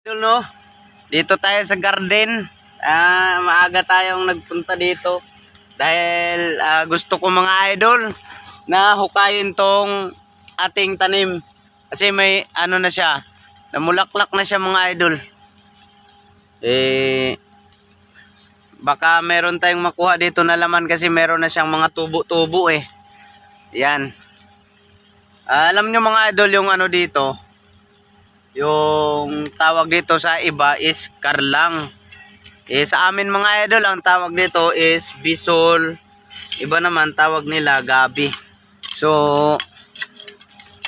Idol, no? Dito tayo sa garden. Maaga tayong nagpunta dito dahil gusto ko mga idol na hukayin tong ating tanim kasi may ano na siya, namulaklak na siya mga idol. Baka meron tayong makuha dito na laman kasi meron na siyang mga tubo-tubo yan. Alam nyo mga idol, yung ano dito, yung tawag dito sa iba is karlang. Sa amin mga idol, ang tawag dito is bisol. Iba naman tawag nila gabi. So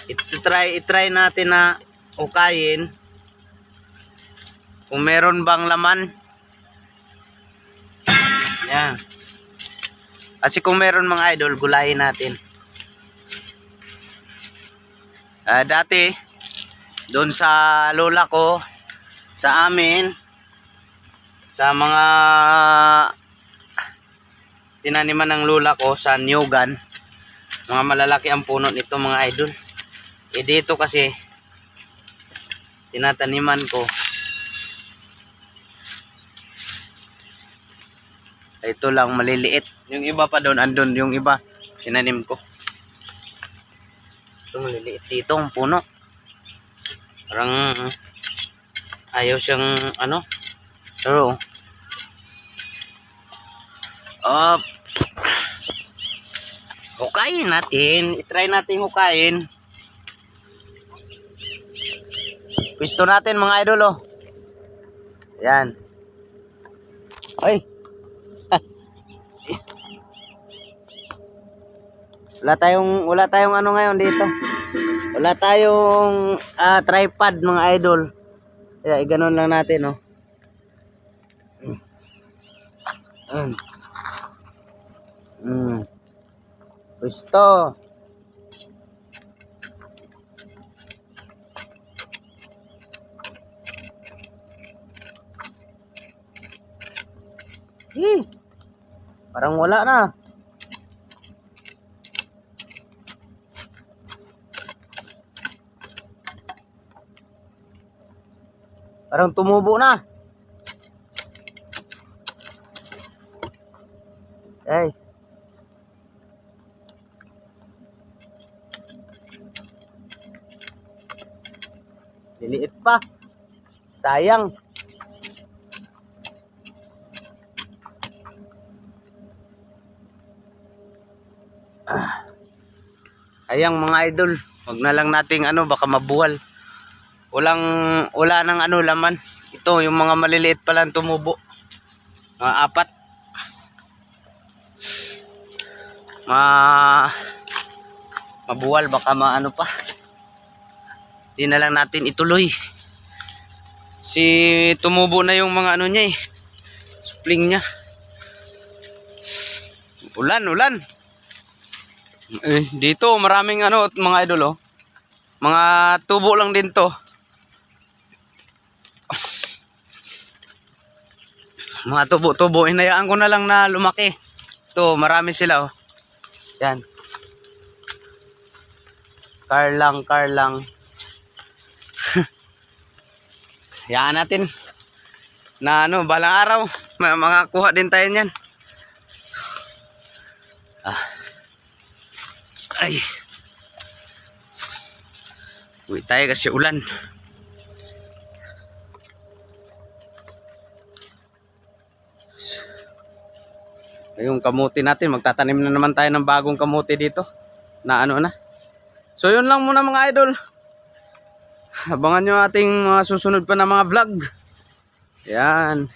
itry natin na ukayin kung meron bang laman. Yan. Kasi kung meron mga idol, gulayin natin. Dati doon sa lola ko, sa amin, sa mga tinaniman ng lola ko sa Nyugan, mga malalaki ang puno nito mga idol. Dito kasi tinataniman ko, ito lang maliliit. Yung iba pa doon, andun yung iba tinanim ko. Ito maliliit dito ang puno. Parang ayaw siyang ano. Pero hukayin natin. I-try natin hukayin. Pwesto natin mga idol, oh. Yan. Ay. Wala tayong ano ngayon dito. Wala tayong tripod mga idol. Kaya iganon lang natin, oh. Pwesto. Parang wala na. Parang tumubo na. Ay. Liliit pa. Sayang. Ayang mga idol, wag na lang nating ano, baka mabuwal. Wala nang ano laman. Ito yung mga maliliit pa lang tumubo. Mga 4. Mabuwal, baka maano pa. Di na lang natin ituloy. Tumubo na yung mga ano niya supling niya. Ulan. Dito maraming ano mga idol, oh. Mga tubo lang din to. Mga tubo-tubo, hinayaan ko na lang na lumaki. Ito, marami sila, oh. Yan. Karlang. Hayaan natin na ano, balang araw makakuha din tayo niyan. Ay. Uwi tayo kasi ulan. Yung kamuti natin, magtatanim na naman tayo ng bagong kamuti dito na ano na. So yun lang muna mga idol. Abangan nyo ating mga susunod pa na mga vlog. Yan.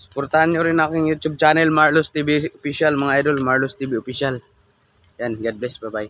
Suportahan nyo rin aking YouTube channel, Marlos TV Official mga idol. Marlos TV Official. Yan, God bless, bye bye.